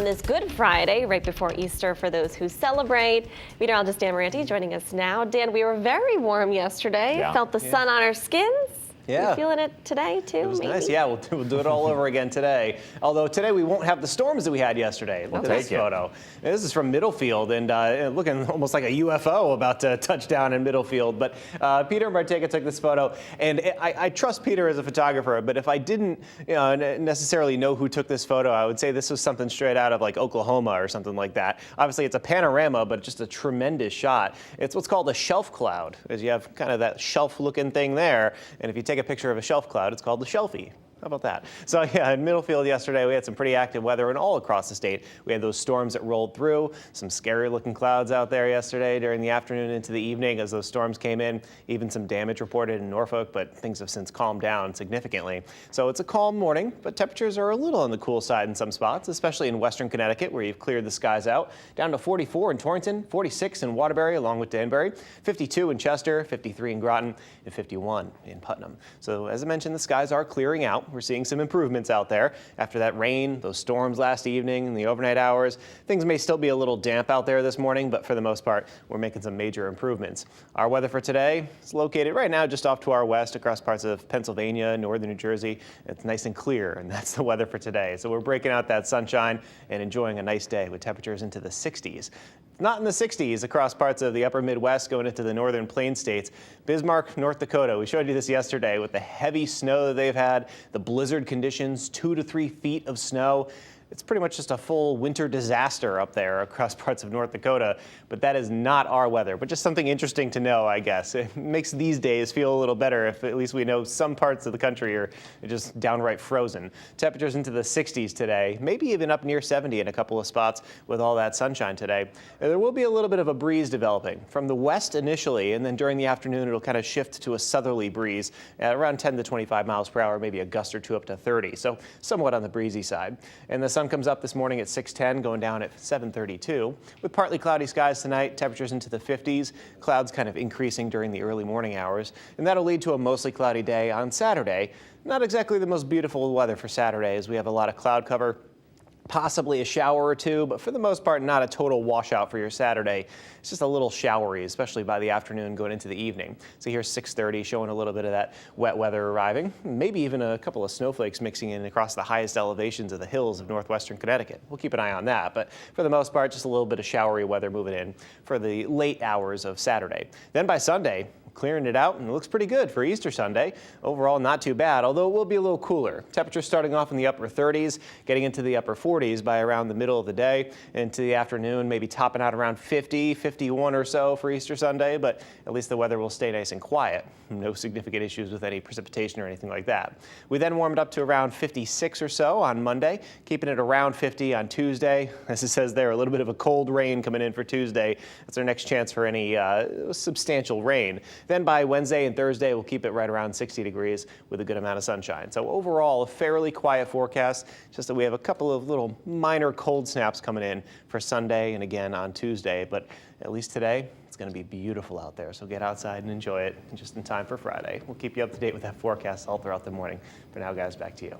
On this Good Friday, right before Easter for those who celebrate. Meteorologist Dan Moranti joining us now. Dan, we were very warm yesterday. Felt the sun on our skins. Yeah. You feeling it today too? It was maybe? nice. Yeah, we'll do it all over again today. Although today we won't have the storms that we had yesterday. Look at this photo. This is from Middlefield and looking almost like a UFO about to touch down in Middlefield. But Peter Martega took this photo, and I trust Peter as a photographer. But if I didn't necessarily know who took this photo, I would say this was something straight out of like Oklahoma or something like that. Obviously, it's a panorama, but just a tremendous shot. It's what's called a shelf cloud, as you have kind of that shelf-looking thing there, and if you take a picture of a shelf cloud, it's called the shelfie. How about that? So yeah, in Middlefield yesterday, we had some pretty active weather and all across the state. We had those storms that rolled through, some scary looking clouds out there yesterday during the afternoon into the evening as those storms came in, even some damage reported in Norfolk, but things have since calmed down significantly. So it's a calm morning, but temperatures are a little on the cool side in some spots, especially in western Connecticut where you've cleared the skies out. Down to 44 in Torrington, 46 in Waterbury along with Danbury, 52 in Chester, 53 in Groton, and 51 in Putnam. So as I mentioned, the skies are clearing out. We're seeing some improvements out there after that rain, those storms last evening in the overnight hours. Things may still be a little damp out there this morning, but for the most part, we're making some major improvements. Our weather for today is located right now just off to our west across parts of Pennsylvania, northern New Jersey. It's nice and clear, and that's the weather for today. So we're breaking out that sunshine and enjoying a nice day with temperatures into the 60s. Not in the 60s across parts of the upper Midwest going into the northern plain states. Bismarck, North Dakota, we showed you this yesterday with the heavy snow that they've had, the blizzard conditions, 2 to 3 feet of snow. It's pretty much just a full winter disaster up there across parts of North Dakota, but that is not our weather, but just something interesting to know, I guess. It makes these days feel a little better if at least we know some parts of the country are just downright frozen. Temperatures into the 60s today, maybe even up near 70 in a couple of spots with all that sunshine today. There will be a little bit of a breeze developing from the west initially, and then during the afternoon it'll kind of shift to a southerly breeze at around 10 to 25 miles per hour, maybe a gust or two up to 30, so somewhat on the breezy side. And the sun comes up this morning at 6:10, going down at 7:32. With partly cloudy skies tonight, temperatures into the 50s, clouds kind of increasing during the early morning hours, and that'll lead to a mostly cloudy day on Saturday. Not exactly the most beautiful weather for Saturday, as we have a lot of cloud cover. Possibly a shower or two, but for the most part, not a total washout for your Saturday. It's just a little showery, especially by the afternoon going into the evening. So here's 6:30, showing a little bit of that wet weather arriving. Maybe even a couple of snowflakes mixing in across the highest elevations of the hills of northwestern Connecticut. We'll keep an eye on that, but for the most part, just a little bit of showery weather moving in for the late hours of Saturday. Then by Sunday, clearing it out, and it looks pretty good for Easter Sunday. Overall, not too bad, although it will be a little cooler. Temperatures starting off in the upper 30s, getting into the upper 40s by around the middle of the day. Into the afternoon, maybe topping out around 50, 51 or so for Easter Sunday, but at least the weather will stay nice and quiet. No significant issues with any precipitation or anything like that. We then warmed up to around 56 or so on Monday, keeping it around 50 on Tuesday. As it says there, a little bit of a cold rain coming in for Tuesday. That's our next chance for any substantial rain. Then by Wednesday and Thursday, we'll keep it right around 60 degrees with a good amount of sunshine. So overall, a fairly quiet forecast, just that we have a couple of little minor cold snaps coming in for Sunday and again on Tuesday. But at least today, it's going to be beautiful out there. So get outside and enjoy it just in time for Friday. We'll keep you up to date with that forecast all throughout the morning. For now, guys, back to you.